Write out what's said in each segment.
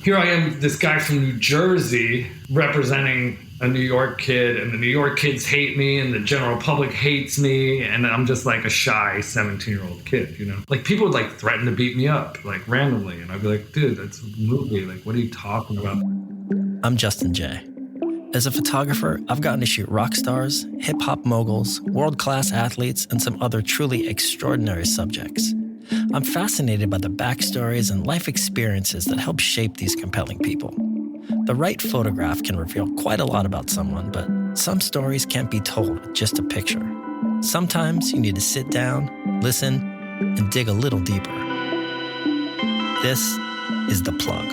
here I am, this guy from New Jersey representing a New York kid, and the New York kids hate me and the general public hates me, and I'm just like a shy 17-year-old kid, you know? Like, people would like threaten to beat me up, like randomly, and I'd be like, dude, that's a movie. Like, what are you talking about? I'm Justin J. As a photographer, I've gotten to shoot rock stars, hip-hop moguls, world-class athletes, and some other truly extraordinary subjects. I'm fascinated by the backstories and life experiences that help shape these compelling people. The right photograph can reveal quite a lot about someone, but some stories can't be told with just a picture. Sometimes you need to sit down, listen, and dig a little deeper. This is The Plug.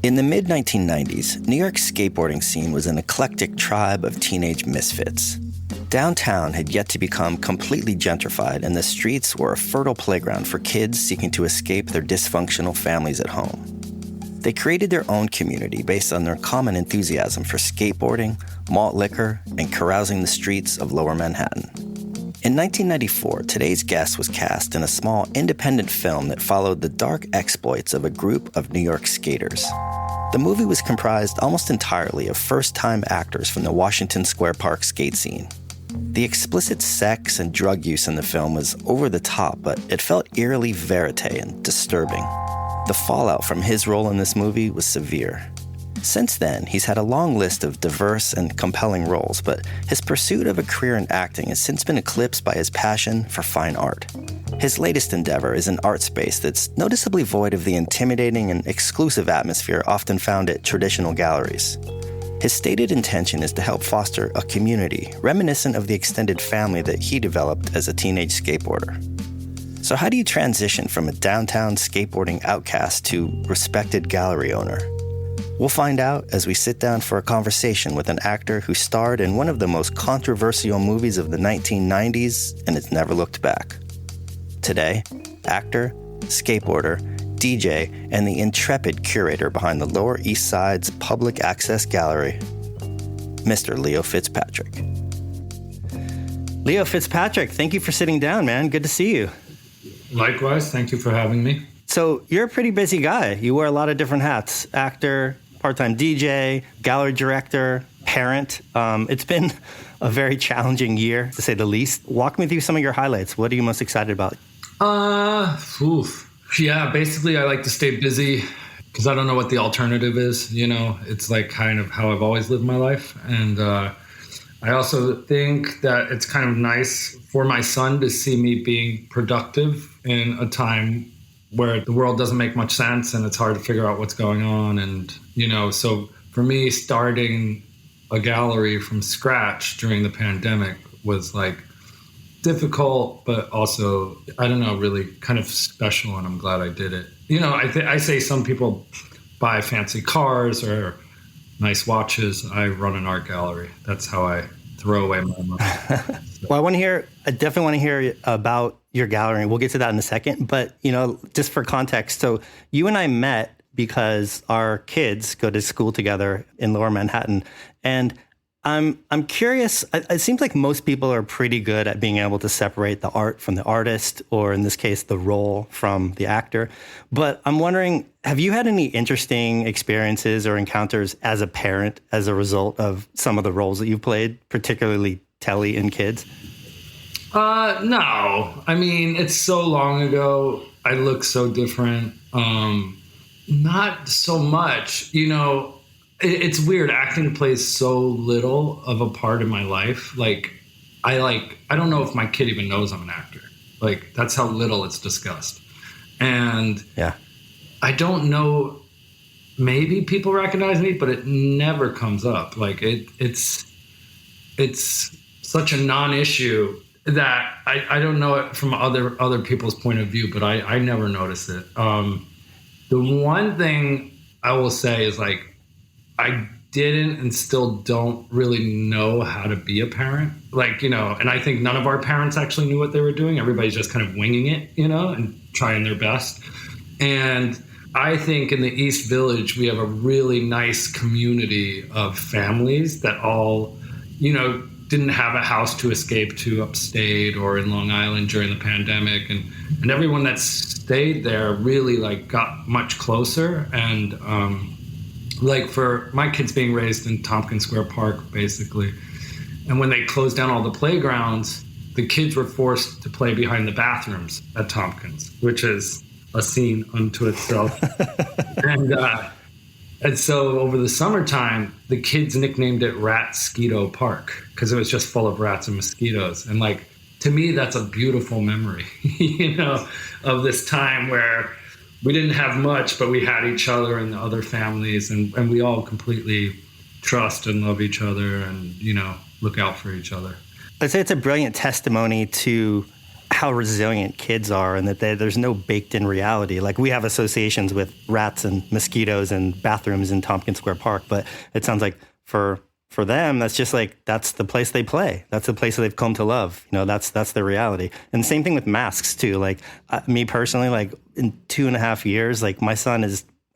In the mid-1990s, New York's skateboarding scene was an eclectic tribe of teenage misfits. Downtown had yet to become completely gentrified, and the streets were a fertile playground for kids seeking to escape their dysfunctional families at home. They created their own community based on their common enthusiasm for skateboarding, malt liquor, and carousing the streets of Lower Manhattan. In 1994, today's guest was cast in a small independent film that followed the dark exploits of a group of New York skaters. The movie was comprised almost entirely of first-time actors from the Washington Square Park skate scene. The explicit sex and drug use in the film was over the top, but it felt eerily verite and disturbing. The fallout from his role in this movie was severe. Since then, he's had a long list of diverse and compelling roles, but his pursuit of a career in acting has since been eclipsed by his passion for fine art. His latest endeavor is an art space that's noticeably void of the intimidating and exclusive atmosphere often found at traditional galleries. His stated intention is to help foster a community reminiscent of the extended family that he developed as a teenage skateboarder. So how do you transition from a downtown skateboarding outcast to respected gallery owner? We'll find out as we sit down for a conversation with an actor who starred in one of the most controversial movies of the 1990s and has never looked back. Today, actor, skateboarder, DJ, and the intrepid curator behind the Lower East Side's public access gallery, Mr. Leo Fitzpatrick. Leo Fitzpatrick, thank you for sitting down, man. Good to see you. Likewise, thank you for having me. So you're a pretty busy guy. You wear a lot of different hats: actor, part-time DJ, gallery director, parent. It's been a very challenging year, to say the least. Walk me through some of your highlights. What are you most excited about? Yeah, basically I like to stay busy because I don't know what the alternative is. You know, it's like kind of how I've always lived my life. And I also think that it's kind of nice for my son to see me being productive in a time where the world doesn't make much sense and it's hard to figure out what's going on. And, you know, so for me, starting a gallery from scratch during the pandemic was like difficult, but also, I don't know, really kind of special. And I'm glad I did it. You know, I say some people buy fancy cars or nice watches. I run an art gallery. That's how I throw away my money. Well, I definitely want to hear about your gallery. We'll get to that in a second. But, you know, just for context, so you and I met because our kids go to school together in Lower Manhattan. And I'm curious, it seems like most people are pretty good at being able to separate the art from the artist, or in this case, the role from the actor. But I'm wondering, have you had any interesting experiences or encounters as a parent as a result of some of the roles that you've played, particularly Telly in Kids? No. I mean, it's so long ago. I look so different. Not so much. You know, it's weird. Acting plays so little of a part in my life. I don't know if my kid even knows I'm an actor. Like, that's how little it's discussed. And yeah, I don't know, maybe people recognize me, but it never comes up. Like, it's such a non-issue that I don't know it from other people's point of view, but I never noticed it. The one thing I will say is, like, I didn't and still don't really know how to be a parent. Like, and I think none of our parents actually knew what they were doing. Everybody's just kind of winging it, and trying their best. And I think in the East Village, we have a really nice community of families that all, didn't have a house to escape to upstate or in Long Island during the pandemic. And everyone that stayed there really like got much closer. And like for my kids being raised in Tompkins Square Park, basically. And when they closed down all the playgrounds, the kids were forced to play behind the bathrooms at Tompkins, which is a scene unto itself. And so over the summertime, the kids nicknamed it Rat-Skeeto Park because it was just full of rats and mosquitoes. And like, to me, that's a beautiful memory, of this time where we didn't have much, but we had each other and the other families, and we all completely trust and love each other and, look out for each other. I'd say it's a brilliant testimony to how resilient kids are and that there's no baked-in reality. Like, we have associations with rats and mosquitoes and bathrooms in Tompkins Square Park, but it sounds like for them, that's just like, that's the place they play. That's the place that they've come to love. That's their reality. And same thing with masks too. Like me personally, like in 2.5 years, like my son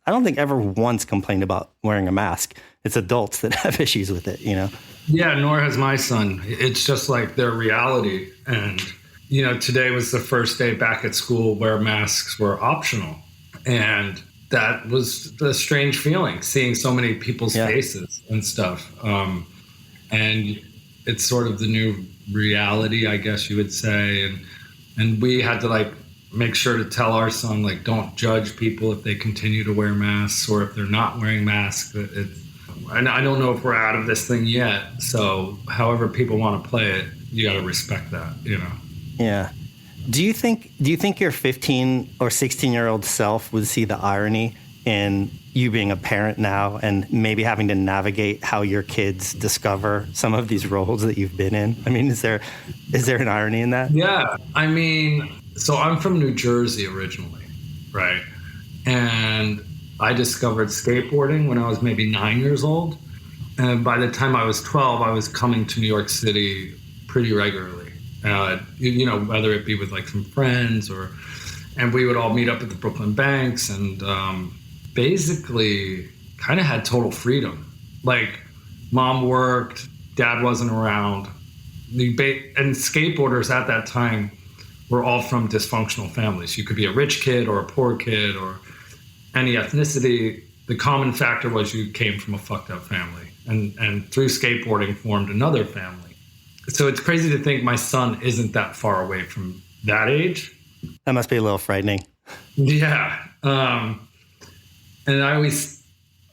I don't think ever once complained about wearing a mask. It's adults that have issues with it, Yeah, nor has my son. It's just like their reality. And, today was the first day back at school where masks were optional. And that was a strange feeling, seeing so many people's faces and stuff. And it's sort of the new reality, I guess you would say. And we had to like make sure to tell our son, like, don't judge people if they continue to wear masks or if they're not wearing masks. And I don't know if we're out of this thing yet. So however people want to play it, you got to respect that, Yeah. Do you think your 15 or 16-year-old self would see the irony in you being a parent now and maybe having to navigate how your kids discover some of these roles that you've been in? I mean, is there an irony in that? Yeah. I mean, so I'm from New Jersey originally, right? And I discovered skateboarding when I was maybe 9 years old. And by the time I was 12, I was coming to New York City pretty regularly. Whether it be with like some friends and we would all meet up at the Brooklyn Banks and basically kind of had total freedom. Like mom worked, dad wasn't around. And skateboarders at that time were all from dysfunctional families. You could be a rich kid or a poor kid or any ethnicity. The common factor was you came from a fucked up family and through skateboarding formed another family. So it's crazy to think my son isn't that far away from that age. That must be a little frightening. Yeah. And I always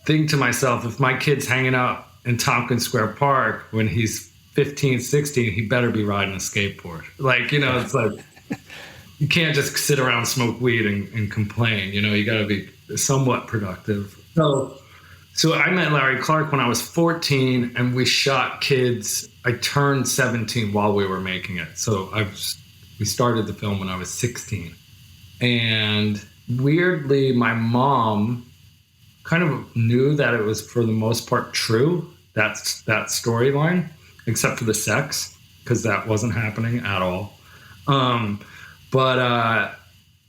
think to myself, if my kid's hanging out in Tompkins Square Park when he's 15, 16, he better be riding a skateboard. Like, it's like, you can't just sit around, smoke weed and complain. You got to be somewhat productive. So I met Larry Clark when I was 14 and we shot kids. I turned 17 while we were making it. So we started the film when I was 16. And weirdly, my mom kind of knew that it was for the most part true, that storyline, except for the sex, because that wasn't happening at all. But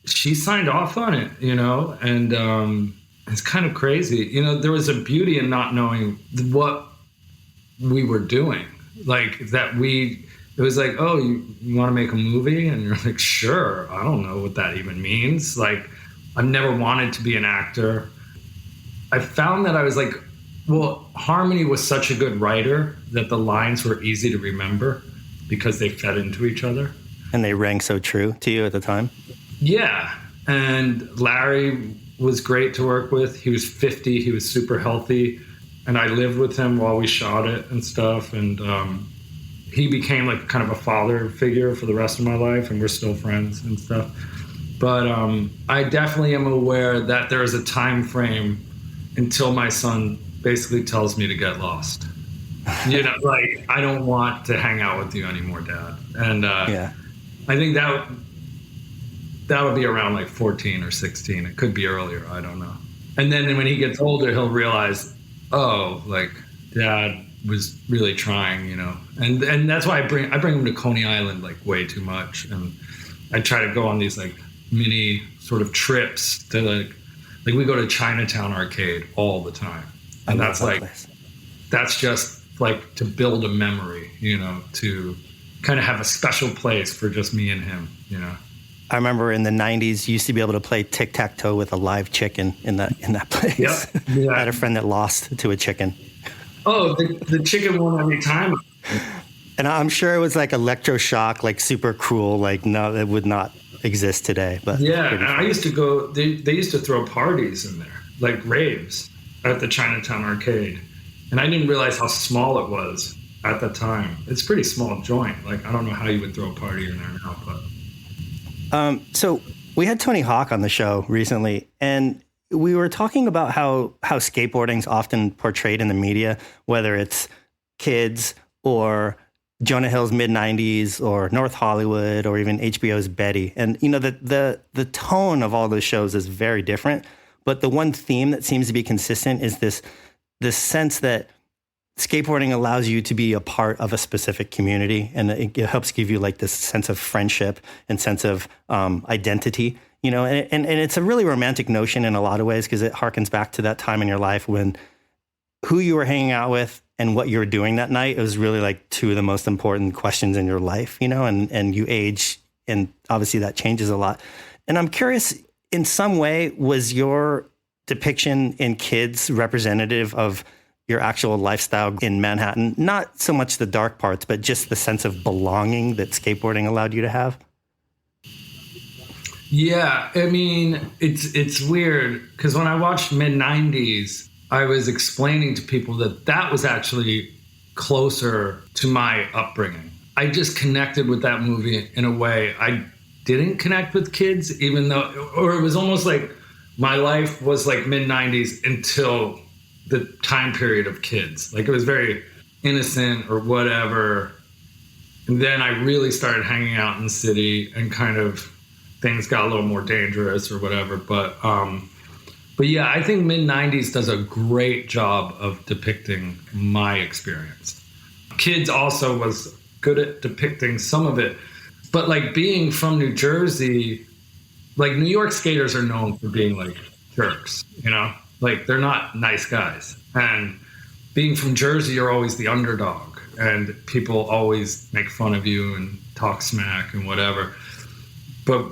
she signed off on it, and it's kind of crazy. There was a beauty in not knowing what we were doing. Like that it was like, oh, you want to make a movie? And you're like, sure. I don't know what that even means. Like, I've never wanted to be an actor. I found that I was like, well, Harmony was such a good writer that the lines were easy to remember because they fed into each other. And they rang so true to you at the time? Yeah. And Larry was great to work with. He was 50. He was super healthy. And I lived with him while we shot it and stuff. And he became like kind of a father figure for the rest of my life. And we're still friends and stuff. But I definitely am aware that there is a time frame until my son basically tells me to get lost. Like, I don't want to hang out with you anymore, Dad. And I think that would be around like 14 or 16. It could be earlier. I don't know. And then when he gets older, he'll realize, Oh, like dad was really trying, and that's why I bring him to Coney Island like way too much, and I try to go on these like mini sort of trips to like we go to Chinatown Arcade all the time, I and love that's that like place. that's just like to build a memory, to kind of have a special place for just me and him. I remember in the 90s, you used to be able to play tic-tac-toe with a live chicken in that place. Yep. Yeah. I had a friend that lost to a chicken. Oh, the chicken won every time. And I'm sure it was like electroshock, like super cruel, like no, it would not exist today. But yeah, and I used to go, they used to throw parties in there, like raves at the Chinatown Arcade. And I didn't realize how small it was at the time. It's a pretty small joint. Like, I don't know how you would throw a party in there now, but. So we had Tony Hawk on the show recently, and we were talking about how skateboarding is often portrayed in the media, whether it's kids or Jonah Hill's mid-90s or North Hollywood or even HBO's Betty. And, the tone of all those shows is very different. But the one theme that seems to be consistent is this sense that skateboarding allows you to be a part of a specific community, and it helps give you like this sense of friendship and sense of identity, and it's a really romantic notion in a lot of ways because it harkens back to that time in your life when who you were hanging out with and what you were doing that night. It was really like two of the most important questions in your life, and you age, and obviously that changes a lot. And I'm curious, in some way, was your depiction in Kids representative of your actual lifestyle in Manhattan? Not so much the dark parts, but just the sense of belonging that skateboarding allowed you to have? Yeah, I mean, it's weird because when I watched mid-90s, I was explaining to people that was actually closer to my upbringing. I just connected with that movie in a way I didn't connect with Kids, even though, or it was almost like my life was like mid-90s until the time period of Kids. Like it was very innocent or whatever. And then I really started hanging out in the city and kind of things got a little more dangerous or whatever. But yeah, I think mid-90s does a great job of depicting my experience. Kids also was good at depicting some of it. But like being from New Jersey, like New York skaters are known for being like jerks, Like they're not nice guys. And being from Jersey, you're always the underdog. And people always make fun of you and talk smack and whatever. But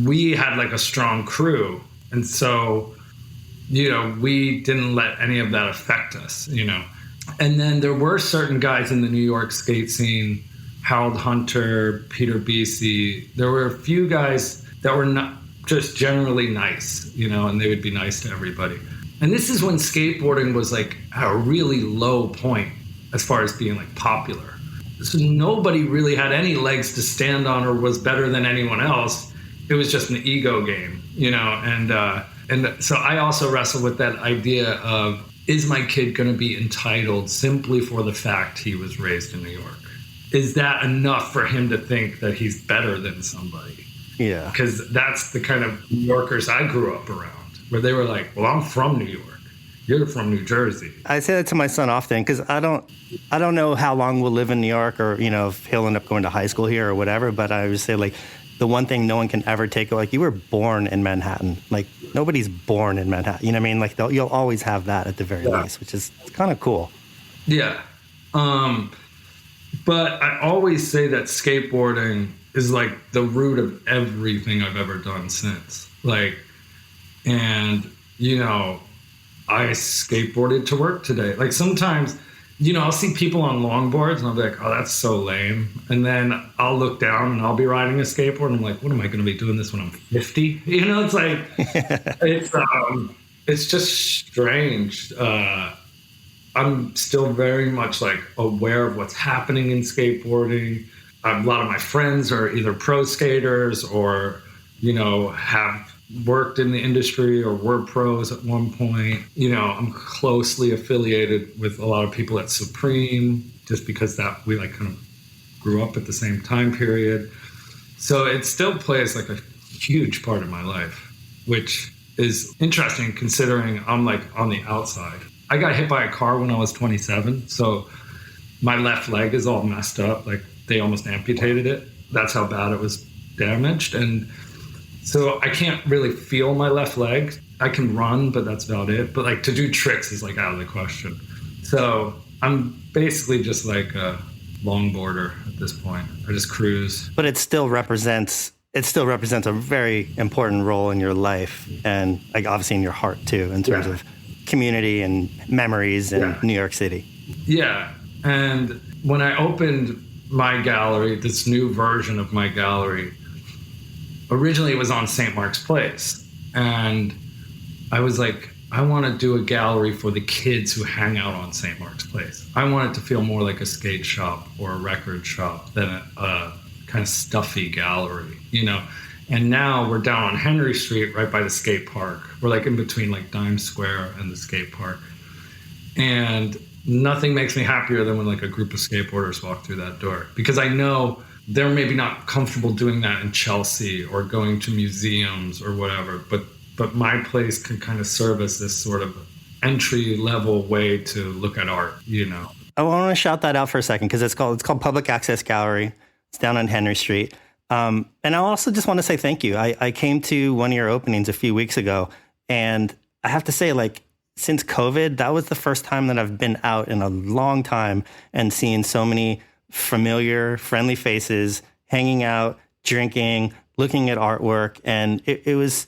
we had like a strong crew. And so, we didn't let any of that affect us, And then there were certain guys in the New York skate scene, Harold Hunter, Peter Beasy. There were a few guys that were not just generally nice, and they would be nice to everybody. And this is when skateboarding was like at a really low point as far as being like popular. So nobody really had any legs to stand on or was better than anyone else. It was just an ego game, and so I also wrestle with that idea of, is my kid going to be entitled simply for the fact he was raised in New York? Is that enough for him to think that he's better than somebody? Yeah. Because that's the kind of New Yorkers I grew up around, where they were like, well, I'm from New York. You're from New Jersey. I say that to my son often because I don't know how long we'll live in New York, or, if he'll end up going to high school here or whatever. But I would say, like, the one thing no one can ever take, like, you were born in Manhattan. Like, nobody's born in Manhattan. You know what I mean? Like, you'll always have that at the very least, which is kind of cool. Yeah. But I always say that skateboarding is like the root of everything I've ever done since. Like, and, I skateboarded to work today. Like sometimes, I'll see people on longboards and I'll be like, oh, that's so lame. And then I'll look down and I'll be riding a skateboard and I'm like, what am I going to be doing this when I'm 50? It's like, it's just strange. I'm still very much like aware of what's happening in skateboarding. A lot of my friends are either pro skaters or, have worked in the industry or were pros at one point. I'm closely affiliated with a lot of people at Supreme just because that we like kind of grew up at the same time period. So it still plays like a huge part of my life, which is interesting considering I'm like on the outside. I got hit by a car when I was 27. So my left leg is all messed up. Like they almost amputated it. That's how bad it was damaged. And so I can't really feel my left leg. I can run, but that's about it. But like to do tricks is like out of the question. So I'm basically just like a longboarder at this point. I just cruise. But it still represents a very important role in your life, and like obviously in your heart too, in terms of community and memories in New York City. Yeah. And when I opened my gallery, this new version of my gallery, originally it was on St. Mark's Place. And I was like, I want to do a gallery for the kids who hang out on St. Mark's Place. I want it to feel more like a skate shop or a record shop than a kind of stuffy gallery, you know? And now we're down on Henry Street, right by the skate park. We're like in between like Dime Square and the skate park. And nothing makes me happier than when like a group of skateboarders walk through that door, because I know they're maybe not comfortable doing that in Chelsea or going to museums or whatever, but my place can kind of serve as this sort of entry level way to look at art, you know. I want to shout that out for a second because it's called Public Access Gallery. It's down on Henry Street. And I also just want to say thank you. I came to one of your openings a few weeks ago, and I have to say, like, since COVID, that was the first time that I've been out in a long time and seen so many familiar, friendly faces hanging out, drinking, looking at artwork. And it was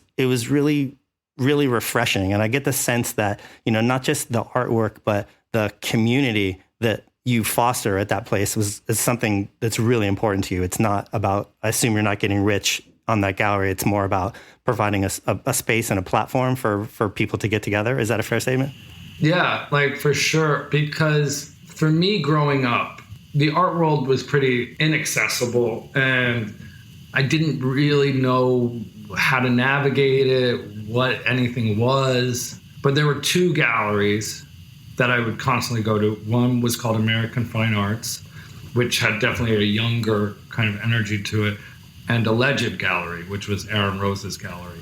really, really refreshing. And I get the sense that, you know, not just the artwork, but the community that you foster at that place is something that's really important to you. It's not about, I assume you're not getting rich on that gallery. It's more about providing a space and a platform for people to get together. Is that a fair statement? Yeah, like for sure. Because for me growing up, the art world was pretty inaccessible and I didn't really know how to navigate it, what anything was. But there were two galleries that I would constantly go to. One was called American Fine Arts, which had definitely a younger kind of energy to it, and Alleged Gallery, which was Aaron Rose's gallery.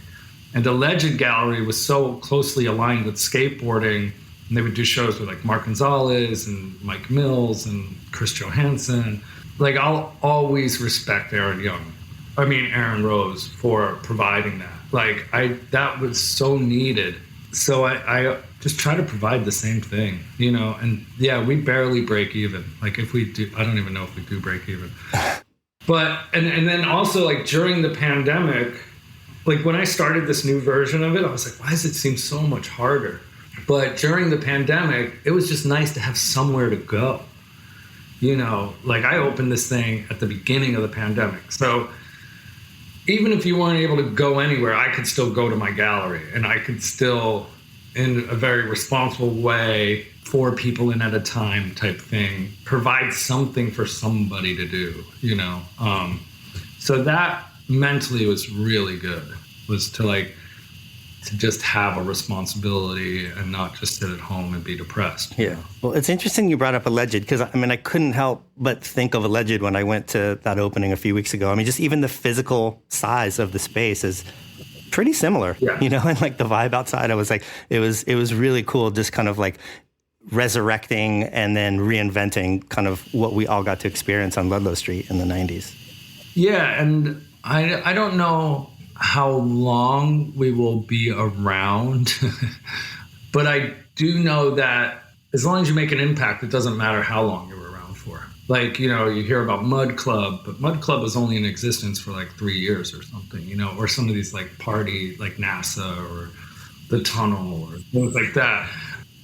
And Alleged Gallery was so closely aligned with skateboarding, and they would do shows with like Mark Gonzalez and Mike Mills and Chris Johansson. Like I'll always respect Aaron Rose for providing that. Like that was so needed. So I just try to provide the same thing, you know, and yeah, we barely break even. Like if we do, I don't even know if we do break even. But, and then also like during the pandemic, like when I started this new version of it, I was like, why does it seem so much harder? But during the pandemic, it was just nice to have somewhere to go. You know, like I opened this thing at the beginning of the pandemic. So even if you weren't able to go anywhere, I could still go to my gallery and I could still, in a very responsible way, 4 people in at a time type thing, provide something for somebody to do, you know? So that mentally was really good, was to just have a responsibility and not just sit at home and be depressed. Yeah. Well, it's interesting you brought up Alleged because, I mean, I couldn't help but think of Alleged when I went to that opening a few weeks ago. I mean, just even the physical size of the space is pretty similar, you know, and like the vibe outside, I was like, it was really cool, just kind of like resurrecting and then reinventing kind of what we all got to experience on Ludlow Street in the 90s. Yeah, and I don't know how long we will be around, but I do know that as long as you make an impact, it doesn't matter how long you were around for. Like, you know, you hear about Mud Club, but Mud Club was only in existence for like 3 years or something, you know, or some of these like party, like NASA or the Tunnel or things like that.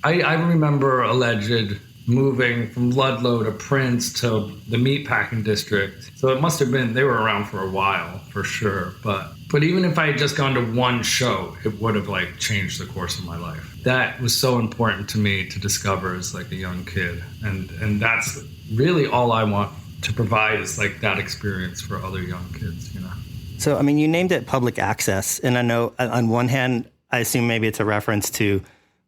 I remember Alleged moving from Ludlow to Prince to the Meatpacking District. So it must have been, they were around for a while for sure. But even if I had just gone to one show, it would have like changed the course of my life. That was so important to me to discover as like a young kid. And that's really all I want to provide is like that experience for other young kids, you know? So, I mean, you named it Public Access. And I know on one hand, I assume maybe it's a reference to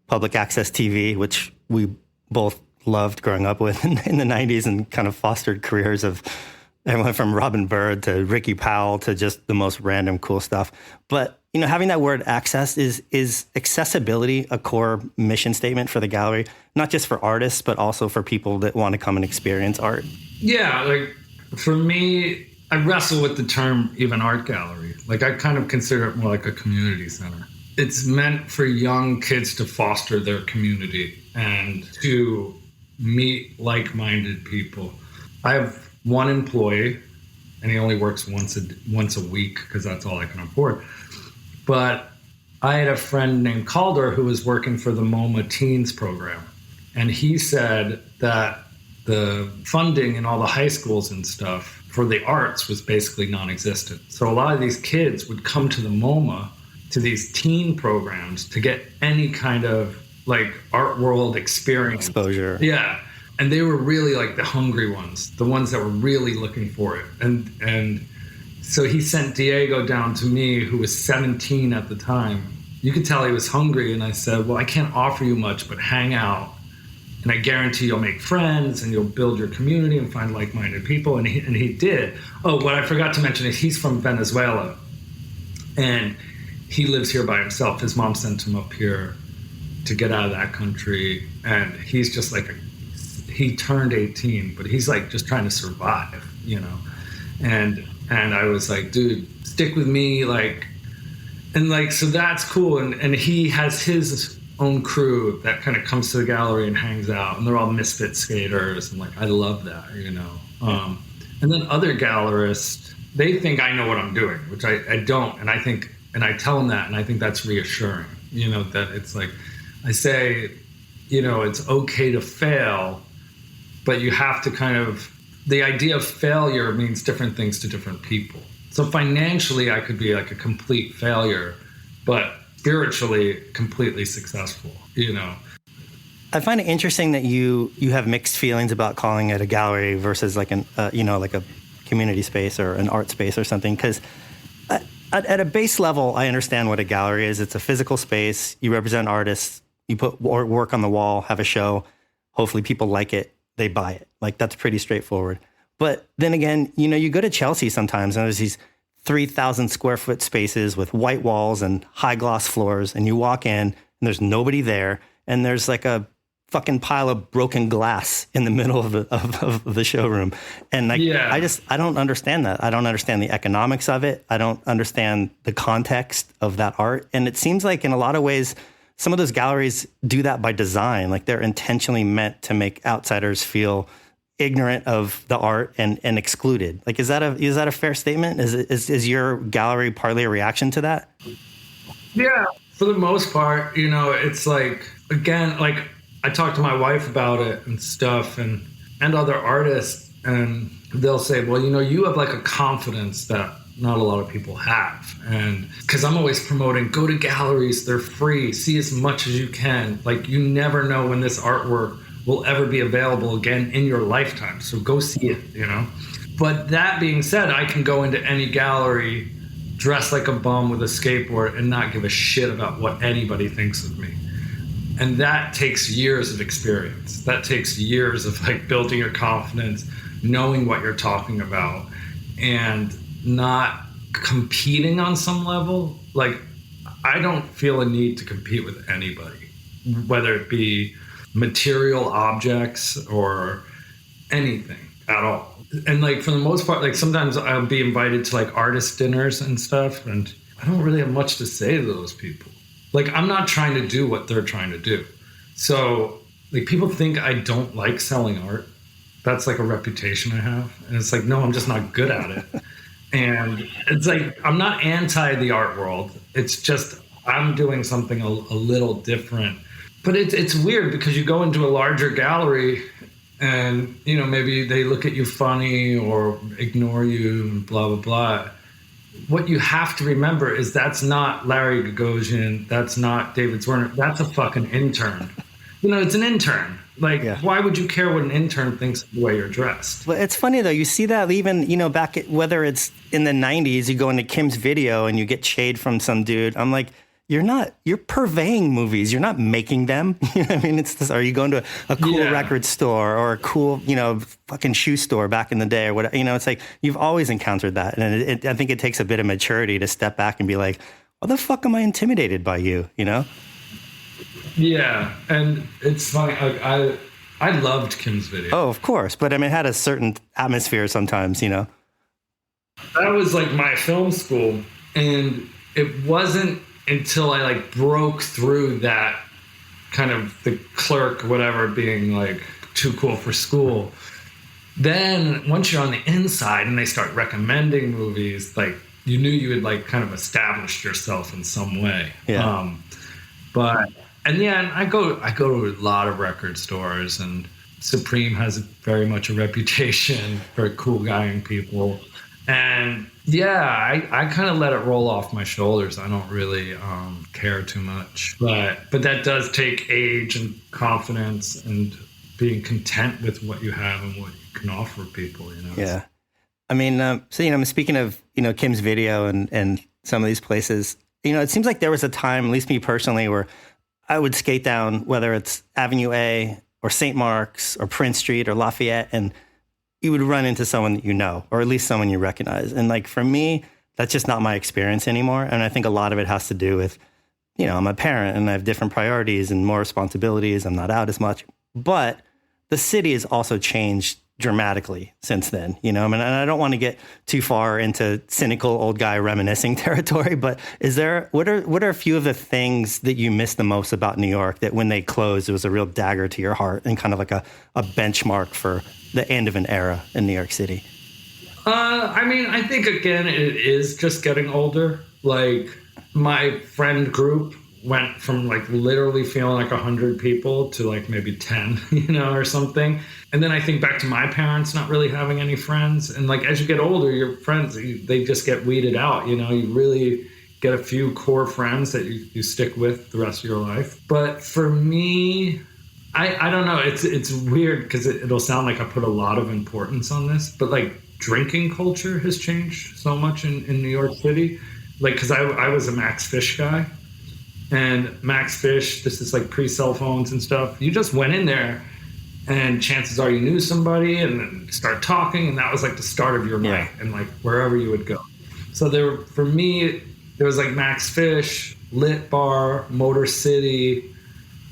Public Access TV, which we both loved growing up with in the 90s and kind of fostered careers of everyone from Robin Bird to Ricky Powell to just the most random cool stuff. But having that word access, is accessibility a core mission statement for the gallery, not just for artists, but also for people that want to come and experience art? Yeah, like for me, I wrestle with the term even art gallery. Like I kind of consider it more like a community center. It's meant for young kids to foster their community and to meet like-minded people. I have one employee, and he only works once a week because that's all I can afford. But I had a friend named Calder who was working for the MoMA Teens program. And he said that the funding in all the high schools and stuff for the arts was basically non-existent. So a lot of these kids would come to the MoMA, to these teen programs, to get any kind of like art world experience. Exposure. Yeah. And they were really like the hungry ones, the ones that were really looking for it. And so he sent Diego down to me, who was 17 at the time. You could tell he was hungry. And I said, well, I can't offer you much, but hang out. And I guarantee you'll make friends and you'll build your community and find like-minded people. And he did. Oh, what I forgot to mention is he's from Venezuela. And he lives here by himself. His mom sent him up here to get out of that country. And he's just like he turned 18, but he's like just trying to survive, And I was like, dude, stick with me, like, and like, so that's cool. And he has his own crew that kind of comes to the gallery and hangs out, and they're all misfit skaters, and like, I love that, And then other gallerists, they think I know what I'm doing, which I don't, and I tell them that, and I think that's reassuring, that it's like, I say, it's okay to fail, but you have to the idea of failure means different things to different people. So financially, I could be like a complete failure, but spiritually, completely successful, I find it interesting that you have mixed feelings about calling it a gallery versus like like a community space or an art space or something. Because at a base level, I understand what a gallery is. It's a physical space. You represent artists. You put work on the wall, have a show. Hopefully people like it. They buy it. Like, that's pretty straightforward. But then again, you go to Chelsea sometimes and there's these 3,000 square foot spaces with white walls and high gloss floors. And you walk in and there's nobody there. And there's like a fucking pile of broken glass in the middle of the showroom. And like, yeah. I don't understand that. I don't understand the economics of it. I don't understand the context of that art. And it seems like in a lot of ways, some of those galleries do that by design. Like, they're intentionally meant to make outsiders feel ignorant of the art and excluded. Like, is that a fair statement? Is your gallery partly a reaction to that? Yeah, for the most part, it's like, again, like I talk to my wife about it and stuff and other artists, and they'll say, well, you have like a confidence that not a lot of people have. And because I'm always promoting, go to galleries, they're free, see as much as you can. Like, you never know when this artwork will ever be available again in your lifetime. So go see it, But that being said, I can go into any gallery dressed like a bum with a skateboard and not give a shit about what anybody thinks of me. And that takes years of experience. That takes years of like building your confidence, knowing what you're talking about, and not competing on some level. Like, I don't feel a need to compete with anybody, whether it be material objects or anything at all. And like, for the most part, like sometimes I'll be invited to like artist dinners and stuff, and I don't really have much to say to those people. Like, I'm not trying to do what they're trying to do. So like, people think I don't like selling art. That's like a reputation I have. And it's like, no, I'm just not good at it. And it's like, I'm not anti the art world. It's just, I'm doing something a little different. But it's weird because you go into a larger gallery and, maybe they look at you funny or ignore you and blah, blah, blah. What you have to remember is that's not Larry Gagosian. That's not David Zwirner. That's a fucking intern. It's an intern. Like, yeah. Why would you care what an intern thinks of the way you're dressed? Well, it's funny, though. You see that even, back at, whether it's in the 90s, you go into Kim's Video and you get shade from some dude. I'm like, you're purveying movies. You're not making them. I mean, it's this, are you going to a cool record store or a cool, fucking shoe store back in the day or whatever? It's like, you've always encountered that. And I think it takes a bit of maturity to step back and be like, why the fuck am I intimidated by you? You know? Yeah, and it's funny. I loved Kim's video. Oh, of course, but I mean, it had a certain atmosphere sometimes, you know. That was like my film school, and it wasn't until I like broke through that kind of the clerk, whatever, being like too cool for school. Then once you're on the inside and they start recommending movies, like you knew you had like kind of established yourself in some way. Yeah. But and yeah, I go to a lot of record stores, and Supreme has very much a reputation for cool guying people. And yeah, I kind of let it roll off my shoulders. I don't really care too much, but that does take age and confidence and being content with what you have and what you can offer people. You know. Yeah. I mean, so you know, speaking of Kim's video and some of these places, it seems like there was a time, at least me personally, where I would skate down, whether it's Avenue A or St. Mark's or Prince Street or Lafayette, and you would run into someone that you know, or at least someone you recognize. And like, for me, that's just not my experience anymore. And I think a lot of it has to do with, I'm a parent and I have different priorities and more responsibilities. I'm not out as much. But the city has also changed dramatically since then, and I don't want to get too far into cynical old guy reminiscing territory, but what are a few of the things that you miss the most about New York that when they closed, it was a real dagger to your heart and kind of like a benchmark for the end of an era in New York City? I mean, I think, again, it is just getting older. Like, my friend group went from like literally feeling like 100 people to like maybe 10, or something. And then I think back to my parents not really having any friends. And like, as you get older, your friends, they just get weeded out. You really get a few core friends that you stick with the rest of your life. But for me, I don't know. It's weird because it'll sound like I put a lot of importance on this, but like drinking culture has changed so much in New York City. Like, because I was a Max Fish guy. And Max Fish, this is like pre-cell phones and stuff. You just went in there and chances are you knew somebody and then start talking. And that was like the start of your night and like wherever you would go. So for me, there was like Max Fish, Lit Bar, Motor City.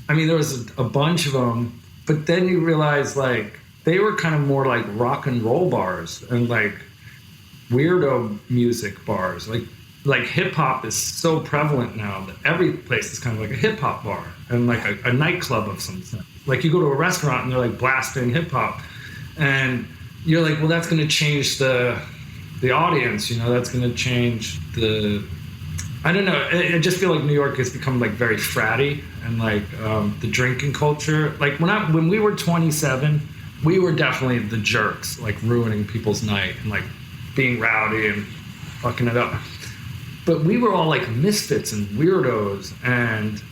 I mean, there was a bunch of them. But then you realize like they were kind of more like rock and roll bars and like weirdo music bars. Like hip hop is so prevalent now that every place is kind of like a hip hop bar and like a nightclub of some sort. Like you go to a restaurant and they're like blasting hip hop, and you're like, well, that's going to change the audience. That's going to change I don't know. I just feel like New York has become like very fratty and like the drinking culture. Like when we were 27, we were definitely the jerks, like ruining people's night and like being rowdy and fucking it up. But we were all like misfits and weirdos and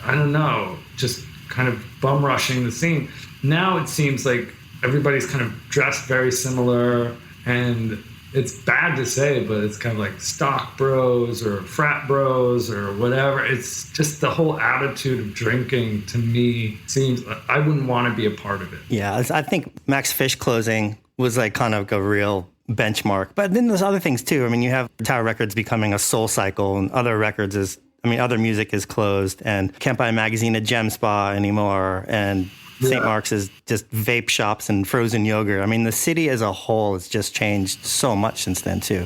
I don't know, just kind of bum rushing the scene. Now it seems like everybody's kind of dressed very similar, and it's bad to say, but it's kind of like stock bros or frat bros or whatever. It's just the whole attitude of drinking to me seems, I wouldn't want to be a part of it. Yeah, I think Max Fish closing was like kind of a real benchmark. But then there's other things too. I mean, you have Tower Records becoming a Soul Cycle, and other music is closed, and can't buy a magazine at Gem Spa anymore, and St. Mark's is just vape shops and frozen yogurt. I mean, the city as a whole has just changed so much since then too.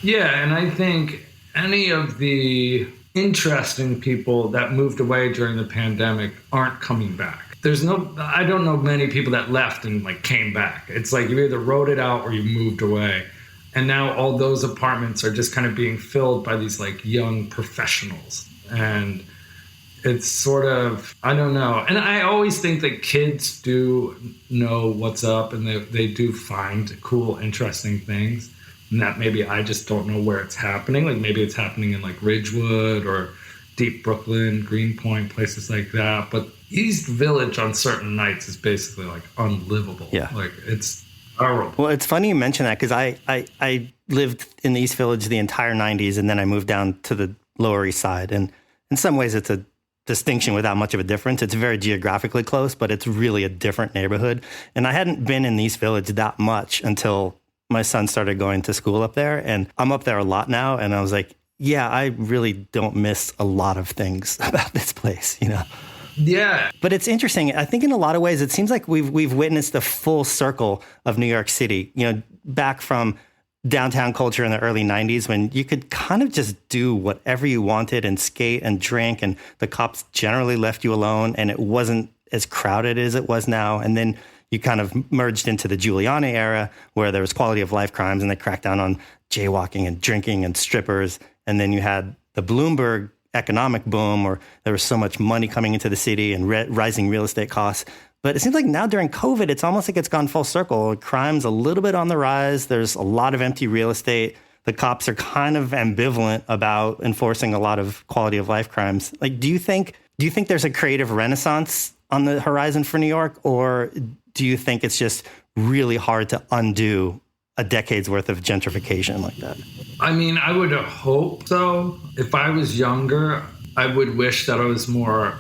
Yeah, and I think any of the interesting people that moved away during the pandemic aren't coming back. I don't know many people that left and like came back. It's like you either wrote it out or you moved away. And now all those apartments are just kind of being filled by these like young professionals. And it's sort of, I don't know. And I always think that kids do know what's up and they do find cool, interesting things. And that maybe I just don't know where it's happening. Like maybe it's happening in like Ridgewood or deep Brooklyn, Greenpoint, places like that. But East Village on certain nights is basically like unlivable. Yeah. Like it's horrible. Well, it's funny you mention that because I lived in the East Village the entire 90s, and then I moved down to the Lower East Side. And in some ways it's a distinction without much of a difference. It's very geographically close, but it's really a different neighborhood. And I hadn't been in the East Village that much until my son started going to school up there. And I'm up there a lot now. And I was like, yeah, I really don't miss a lot of things about this place, you know? Yeah. But it's interesting. I think in a lot of ways, it seems like we've witnessed the full circle of New York City, you know, back from downtown culture in the early 90s when you could kind of just do whatever you wanted and skate and drink, and the cops generally left you alone and it wasn't as crowded as it was now. And then you kind of merged into the Giuliani era where there was quality of life crimes and they cracked down on jaywalking and drinking and strippers. And then you had the Bloomberg economic boom, or there was so much money coming into the city and rising real estate costs. But it seems like now during COVID, it's almost like it's gone full circle. Crime's a little bit on the rise. There's a lot of empty real estate. The cops are kind of ambivalent about enforcing a lot of quality of life crimes. Like, do you think there's a creative renaissance on the horizon for New York, or do you think it's just really hard to undo a decade's worth of gentrification like that? I mean, I would hope so. If I was younger, I would wish that I was more,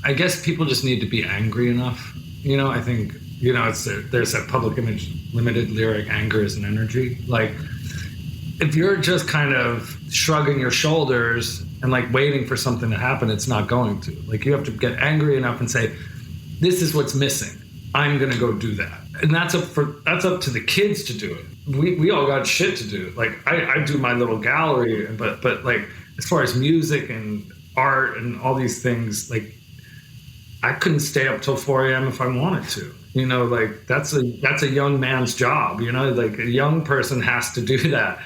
I guess people just need to be angry enough. You know, I think, you know, there's that Public Image Limited lyric, anger is an energy. Like, if you're just kind of shrugging your shoulders and like waiting for something to happen, it's not going to. Like, you have to get angry enough and say, this is what's missing. I'm going to go do that. And that's up to the kids to do it. We all got shit to do. Like, I do my little gallery, but like, as far as music and art and all these things, like, I couldn't stay up till 4 a.m. if I wanted to. You know, like, that's a young man's job, you know, like a young person has to do that.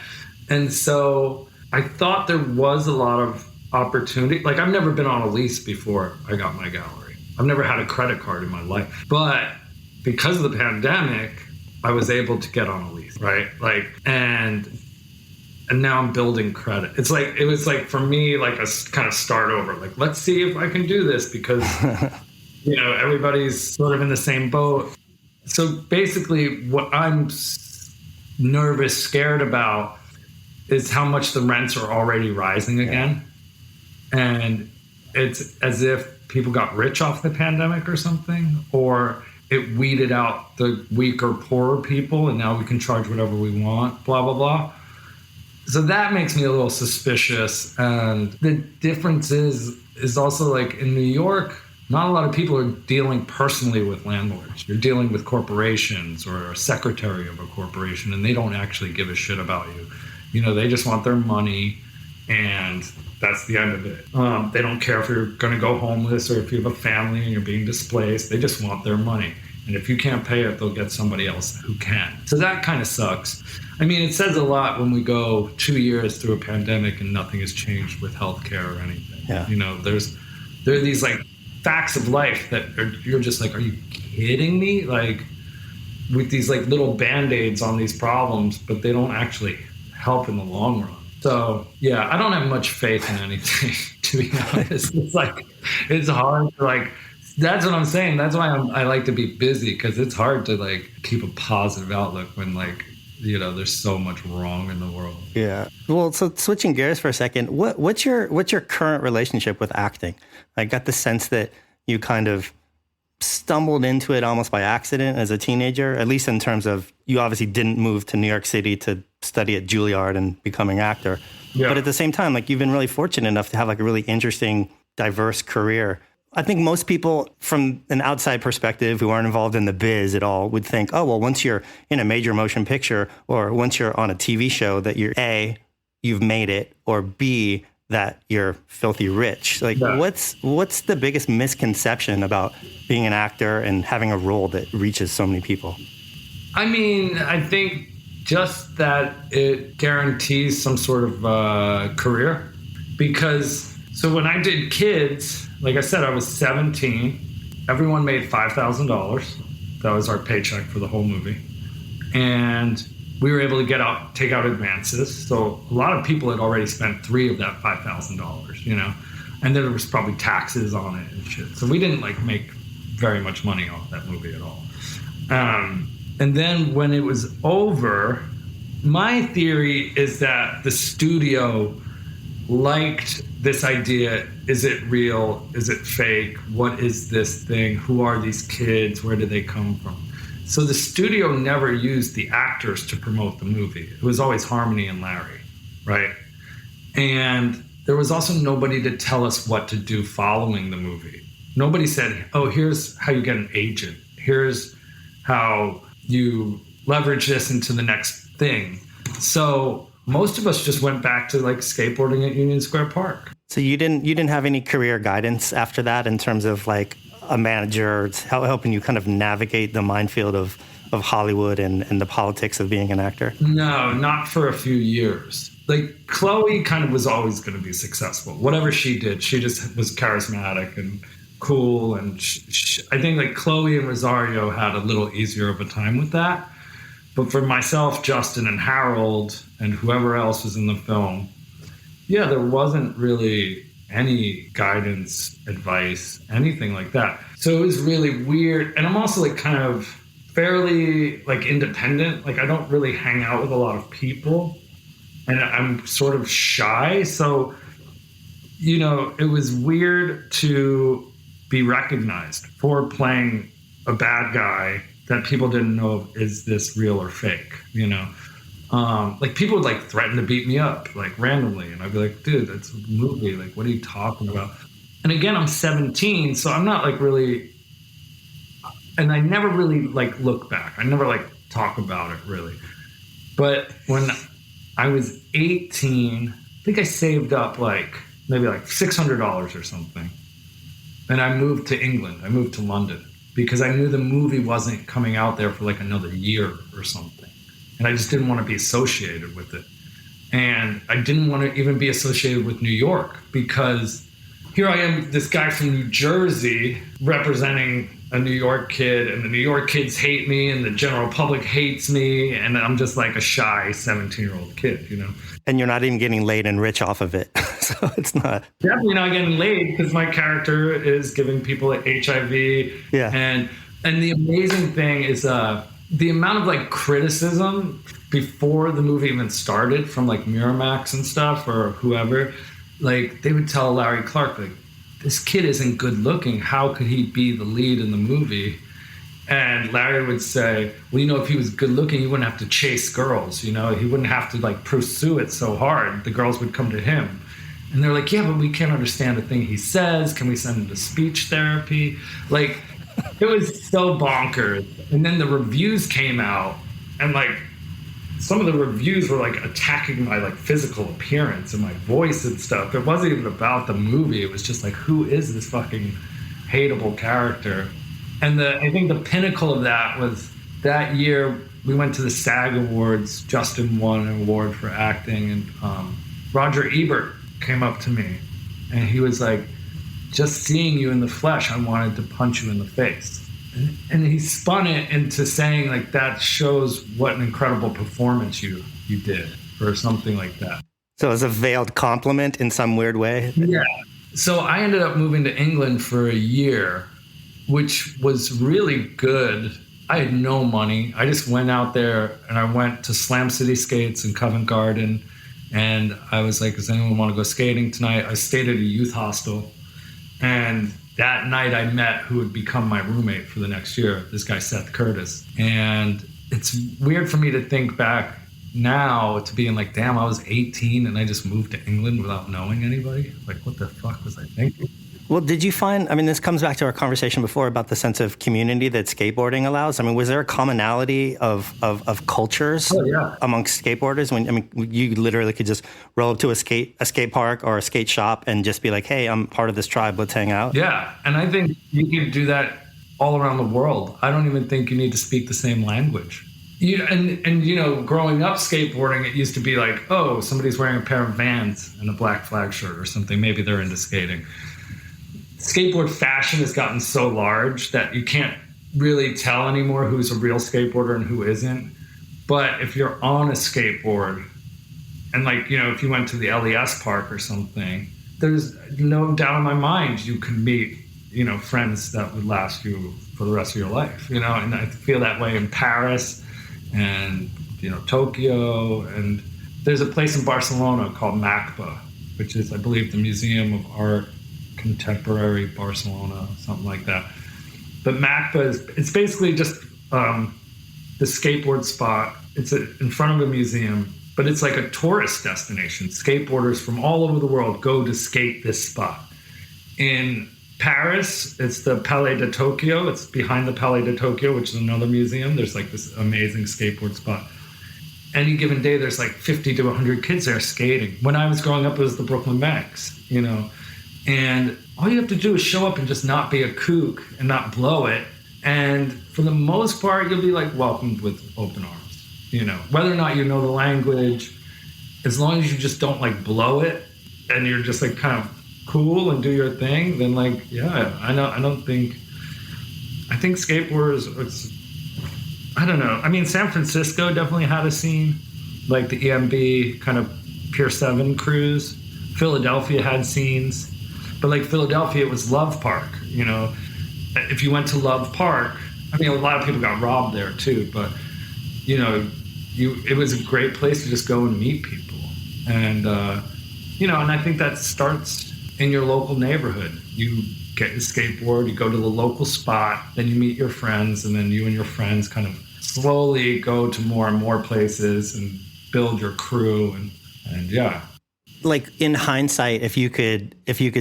And so I thought there was a lot of opportunity. Like, I've never been on a lease before I got my gallery. I've never had a credit card in my life. But because of the pandemic, I was able to get on a lease, right? Like, and now I'm building credit. It was like for me, like a kind of start over. Like, let's see if I can do this because, you know, everybody's sort of in the same boat. So basically what I'm nervous, scared about is how much the rents are already rising again. And it's as if people got rich off the pandemic or something, or it weeded out the weaker, poorer people, and now we can charge whatever we want, blah, blah, blah. So that makes me a little suspicious. And the difference is also, like, in New York, not a lot of people are dealing personally with landlords. You're dealing with corporations or a secretary of a corporation, and they don't actually give a shit about you. You know, they just want their money, and that's the end of it. They don't care if you're going to go homeless or if you have a family and you're being displaced. They just want their money. And if you can't pay it, they'll get somebody else who can. So that kind of sucks. I mean, it says a lot when we go 2 years through a pandemic and nothing has changed with healthcare or anything. Yeah. You know, there are these, like, facts of life that you're just like, are you kidding me? Like, with these, like, little Band-Aids on these problems, but they don't actually help in the long run. So, yeah, I don't have much faith in anything, to be honest. It's like, it's hard to, like, that's what I'm saying. That's why I like to be busy, because it's hard to, like, keep a positive outlook when, like, you know, there's so much wrong in the world. Yeah. Well, so switching gears for a second, what's your current relationship with acting? I got the sense that you kind of stumbled into it almost by accident as a teenager, at least in terms of you obviously didn't move to New York City to study at Juilliard and becoming an actor. Yeah. But at the same time, like, you've been really fortunate enough to have, like, a really interesting, diverse career. I think most people from an outside perspective who aren't involved in the biz at all would think, oh, well, once you're in a major motion picture or once you're on a TV show that you're A, you've made it, or B, that you're filthy rich. Like, yeah. What's the biggest misconception about being an actor and having a role that reaches so many people? I mean, I think just that it guarantees some sort of career. Because, so when I did Kids, like I said, I was 17. Everyone made $5,000. That was our paycheck for the whole movie. And we were able to take out advances. So a lot of people had already spent $3,000 of that $5,000, you know, and there was probably taxes on it and shit. So we didn't, like, make very much money off that movie at all. And then when it was over, my theory is that the studio liked this idea. Is it real? Is it fake? What is this thing? Who are these kids? Where do they come from? So the studio never used the actors to promote the movie. It was always Harmony and Larry, right? And there was also nobody to tell us what to do following the movie. Nobody said, oh, here's how you get an agent. Here's how you leverage this into the next thing. So most of us just went back to like skateboarding at Union Square Park. So you didn't have any career guidance after that in terms of like a manager helping you kind of navigate the minefield of Hollywood and the politics of being an actor? No, not for a few years. Like Chloe kind of was always going to be successful. Whatever she did, she just was charismatic and cool. And I think like Chloe and Rosario had a little easier of a time with that. But for myself, Justin and Harold and whoever else was in the film, yeah, there wasn't really any guidance, advice, anything like that. So it was really weird. And I'm also like kind of fairly like independent. Like I don't really hang out with a lot of people and I'm sort of shy. So, you know, it was weird to be recognized for playing a bad guy that people didn't know is this real or fake, you know? Like people would like threaten to beat me up like randomly. And I'd be like, dude, that's a movie. Like, what are you talking about? And again, I'm 17, so I'm not like really, and I never really like look back. I never like talk about it really. But when I was 18, I think I saved up like maybe like $600 or something. And I moved to England. I moved to London because I knew the movie wasn't coming out there for like another year or something. And I just didn't want to be associated with it. And I didn't want to even be associated with New York because here I am, this guy from New Jersey representing a New York kid, and the New York kids hate me and the general public hates me. And I'm just like a shy 17-year-old kid, you know? And you're not even getting laid and rich off of it. So it's not. Definitely not getting laid because my character is giving people HIV. Yeah. And the amazing thing is the amount of like criticism before the movie even started from like Miramax and stuff or whoever, like they would tell Larry Clark, like, this kid isn't good looking. How could he be the lead in the movie? And Larry would say, well, you know, if he was good looking, he wouldn't have to chase girls. You know, he wouldn't have to like pursue it so hard. The girls would come to him. And they're like, yeah, but we can't understand a thing he says. Can we send him to speech therapy? Like, it was so bonkers. And then the reviews came out and like some of the reviews were like attacking my like physical appearance and my voice and stuff. It wasn't even about the movie. It was just like, who is this fucking hateable character? And I think the pinnacle of that was that year we went to the SAG Awards. Justin won an award for acting, and Roger Ebert came up to me and he was like, just seeing you in the flesh, I wanted to punch you in the face. And he spun it into saying like, that shows what an incredible performance you did or something like that. So it was a veiled compliment in some weird way? Yeah. So I ended up moving to England for a year, which was really good. I had no money. I just went out there and I went to Slam City Skates in Covent Garden. And I was like, does anyone want to go skating tonight? I stayed at a youth hostel. And that night I met who would become my roommate for the next year, this guy, Seth Curtis. And it's weird for me to think back now to being like, damn, I was 18 and I just moved to England without knowing anybody. Like, what the fuck was I thinking? Well, did you find, I mean, this comes back to our conversation before about the sense of community that skateboarding allows. I mean, was there a commonality of cultures amongst skateboarders? When, I mean, you literally could just roll up to a skate park or a skate shop and just be like, hey, I'm part of this tribe, let's hang out. Yeah, and I think you can do that all around the world. I don't even think you need to speak the same language. And you know, growing up skateboarding, it used to be like, oh, somebody's wearing a pair of Vans and a Black Flag shirt or something. Maybe they're into skating. Skateboard fashion has gotten so large that you can't really tell anymore who's a real skateboarder and who isn't. But if you're on a skateboard and like, you know, if you went to the LES park or something, there's no doubt in my mind you can meet, you know, friends that would last you for the rest of your life, you know, and I feel that way in Paris and, you know, Tokyo. And there's a place in Barcelona called MACBA, which is, I believe, the Museum of Art Contemporary Barcelona, something like that. But MACBA it's basically just the skateboard spot. It's in front of a museum, but it's like a tourist destination. Skateboarders from all over the world go to skate this spot. In Paris, it's the Palais de Tokyo. It's behind the Palais de Tokyo, which is another museum. There's like this amazing skateboard spot. Any given day, there's like 50 to 100 kids there skating. When I was growing up, it was the Brooklyn Banks, you know, and all you have to do is show up and just not be a kook and not blow it. And for the most part, you'll be like welcomed with open arms, you know, whether or not you know the language, as long as you just don't like blow it and you're just like kind of cool and do your thing, then like, yeah, I think skateboarders, I don't know. I mean, San Francisco definitely had a scene, like the EMB kind of Pier 7 cruise. Philadelphia had scenes, but like Philadelphia, it was Love Park, you know. If you went to Love Park, I mean, a lot of people got robbed there too, but you know, it was a great place to just go and meet people. And, you know, and I think that starts in your local neighborhood. You get your skateboard, you go to the local spot, then you meet your friends, and then you and your friends kind of slowly go to more and more places and build your crew and yeah. Like in hindsight, if you could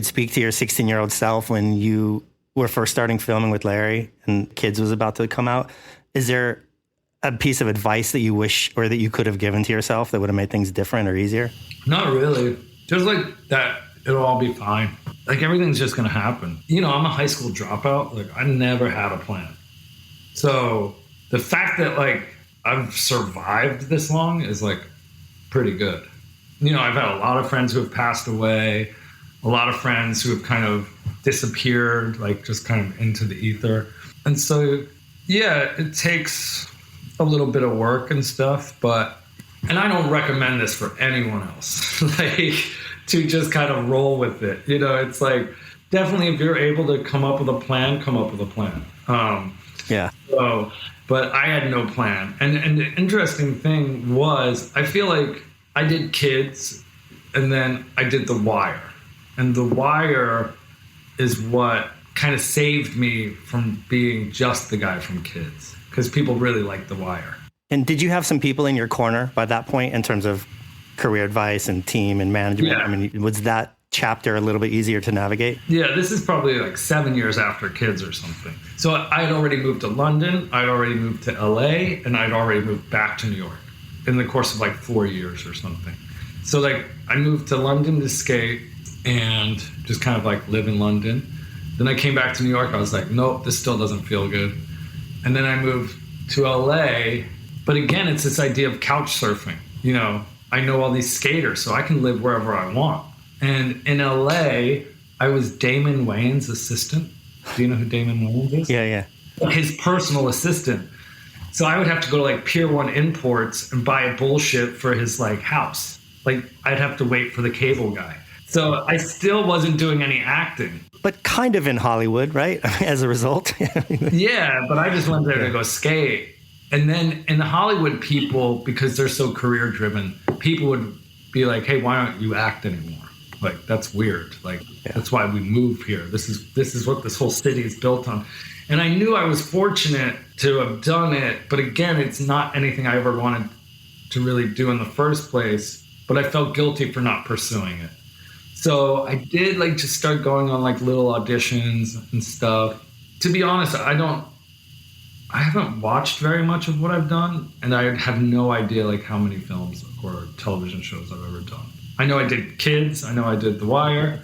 speak to your 16-year-old self when you were first starting filming with Larry and Kids was about to come out, is there a piece of advice that you wish or that you could have given to yourself that would have made things different or easier? Not really. Just like that it'll all be fine. Like everything's just gonna happen. You know, I'm a high school dropout. Like I never had a plan. So the fact that like I've survived this long is like pretty good. You know, I've had a lot of friends who have passed away, a lot of friends who have kind of disappeared, like just kind of into the ether. And so, yeah, it takes a little bit of work and stuff, and I don't recommend this for anyone else, like to just kind of roll with it. You know, it's like, definitely if you're able to come up with a plan, come up with a plan. Yeah. So, but I had no plan. And the interesting thing was, I feel like I did Kids and then I did The Wire. And The Wire is what kind of saved me from being just the guy from Kids, because people really like The Wire. And did you have some people in your corner by that point in terms of career advice and team and management? Yeah. I mean, was that chapter a little bit easier to navigate? Yeah, this is probably like 7 years after Kids or something. So I had already moved to London, I'd already moved to LA, and I'd already moved back to New York in the course of like 4 years or something. So like I moved to London to skate and just kind of like live in London. Then I came back to New York. I was like, nope, this still doesn't feel good. And then I moved to LA. But again, it's this idea of couch surfing. You know, I know all these skaters, so I can live wherever I want. And in LA, I was Damon Wayans' assistant. Do you know who Damon Wayans is? Yeah. His personal assistant. So I would have to go to like Pier 1 Imports and buy a bullshit for his like house. Like I'd have to wait for the cable guy. So I still wasn't doing any acting. But kind of in Hollywood, right? As a result. Yeah, but I just went there to go skate. And then in the Hollywood, people, because they're so career driven, people would be like, hey, why don't you act anymore? Like, that's weird. Like, That's why we move here. This is what this whole city is built on. And I knew I was fortunate to have done it. But again, it's not anything I ever wanted to really do in the first place. But I felt guilty for not pursuing it. So I did like just start going on like little auditions and stuff. To be honest, I haven't watched very much of what I've done, and I have no idea like how many films or television shows I've ever done. I know I did Kids, I know I did The Wire.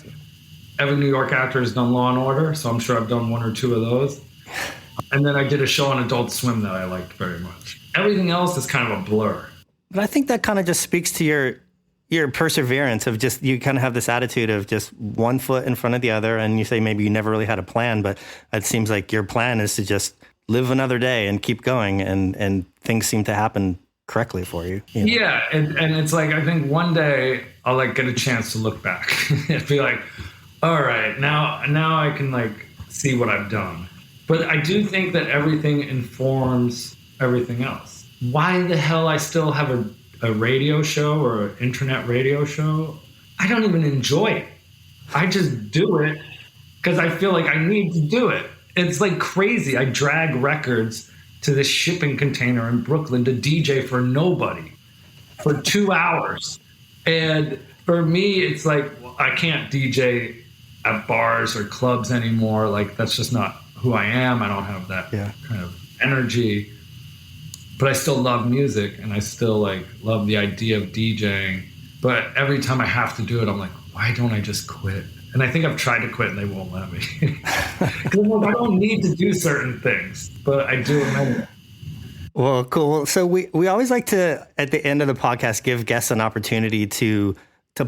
Every New York actor has done Law and Order, so I'm sure I've done one or two of those. And then I did a show on Adult Swim that I liked very much. Everything else is kind of a blur. But I think that kind of just speaks to your perseverance of just, you kind of have this attitude of just one foot in front of the other, and you say maybe you never really had a plan, but it seems like your plan is to just live another day and keep going, and things seem to happen correctly for you. You know? Yeah, and it's like, I think one day I'll like get a chance to look back and be like, all right, now I can like see what I've done. But I do think that everything informs everything else. Why the hell I still have a radio show or an internet radio show? I don't even enjoy it. I just do it because I feel like I need to do it. It's like crazy. I drag records to this shipping container in Brooklyn to DJ for nobody. for 2 hours. And for me, it's like, well, I can't DJ at bars or clubs anymore. Like, that's just not who I am. I don't have that kind of energy. But I still love music, and I still like love the idea of DJing. But every time I have to do it, I'm like, why don't I just quit? And I think I've tried to quit, and they won't let me. Because I don't need to do certain things, but I do them anyway. Well, cool. So we always like to, at the end of the podcast, give guests an opportunity to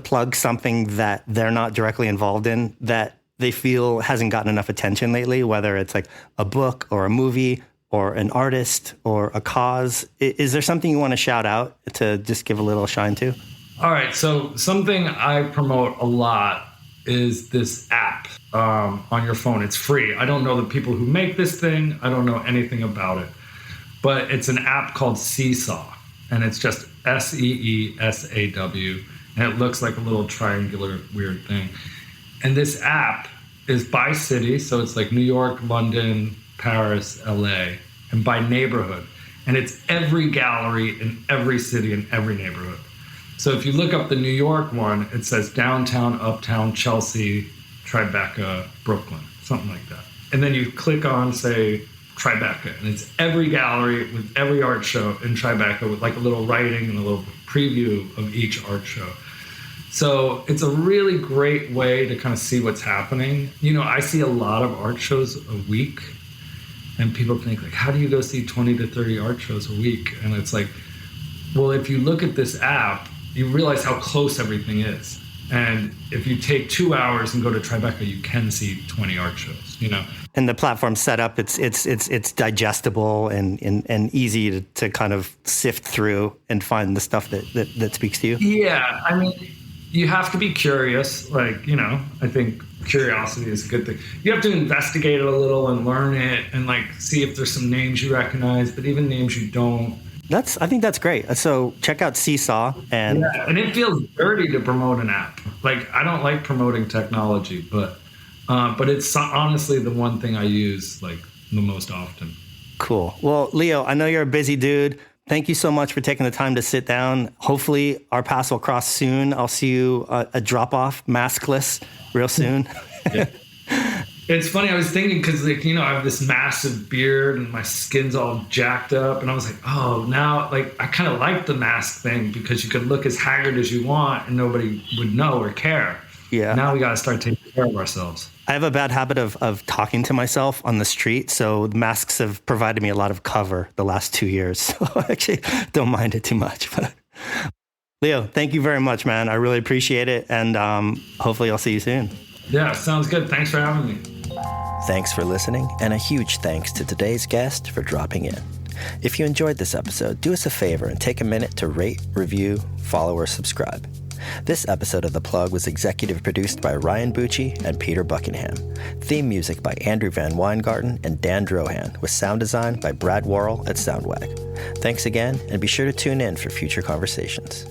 plug something that they're not directly involved in, that they feel hasn't gotten enough attention lately, whether it's like a book or a movie or an artist or a cause. Is there something you want to shout out to just give a little shine to? All right. So something I promote a lot is this app on your phone. It's free. I don't know the people who make this thing. I don't know anything about it. But it's an app called Seesaw. And it's just SEESAW. And it looks like a little triangular weird thing. And this app is by city. So it's like New York, London, Paris, LA, and by neighborhood. And it's every gallery in every city in every neighborhood. So if you look up the New York one, it says downtown, uptown, Chelsea, Tribeca, Brooklyn, something like that. And then you click on, say, Tribeca, and it's every gallery with every art show in Tribeca with like a little writing and a little preview of each art show. So it's a really great way to kind of see what's happening. You know, I see a lot of art shows a week, and people think like, how do you go see 20 to 30 art shows a week? And it's like, well, if you look at this app, you realize how close everything is. And if you take 2 hours and go to Tribeca, you can see 20 art shows, you know? And the platform set up, it's digestible and easy to kind of sift through and find the stuff that speaks to you. Yeah, I mean, you have to be curious. Like, you know, I think curiosity is a good thing. You have to investigate it a little and learn it and like see if there's some names you recognize, but even names you don't. I think that's great. So check out Seesaw. And it feels dirty to promote an app. Like, I don't like promoting technology, but it's honestly the one thing I use like the most often. Cool. Well, Leo, I know you're a busy dude. Thank you so much for taking the time to sit down. Hopefully our paths will cross soon. I'll see you a drop-off maskless real soon. Yeah. It's funny, I was thinking, because like, you know, I have this massive beard and my skin's all jacked up, and I was like, oh, now like I kind of like the mask thing because you could look as haggard as you want and nobody would know or care. Yeah. Now we got to start taking care of ourselves. I have a bad habit of talking to myself on the street, so the masks have provided me a lot of cover the last 2 years. So I actually don't mind it too much. But Leo, thank you very much, man. I really appreciate it, and hopefully I'll see you soon. Yeah, sounds good. Thanks for having me. Thanks for listening, and a huge thanks to today's guest for dropping in. If you enjoyed this episode, do us a favor and take a minute to rate, review, follow, or subscribe. This episode of The Plug was executive produced by Ryan Bucci and Peter Buckingham. Theme music by Andrew Van Weingarten and Dan Drohan, with sound design by Brad Worrell at Soundwag. Thanks again, and be sure to tune in for future conversations.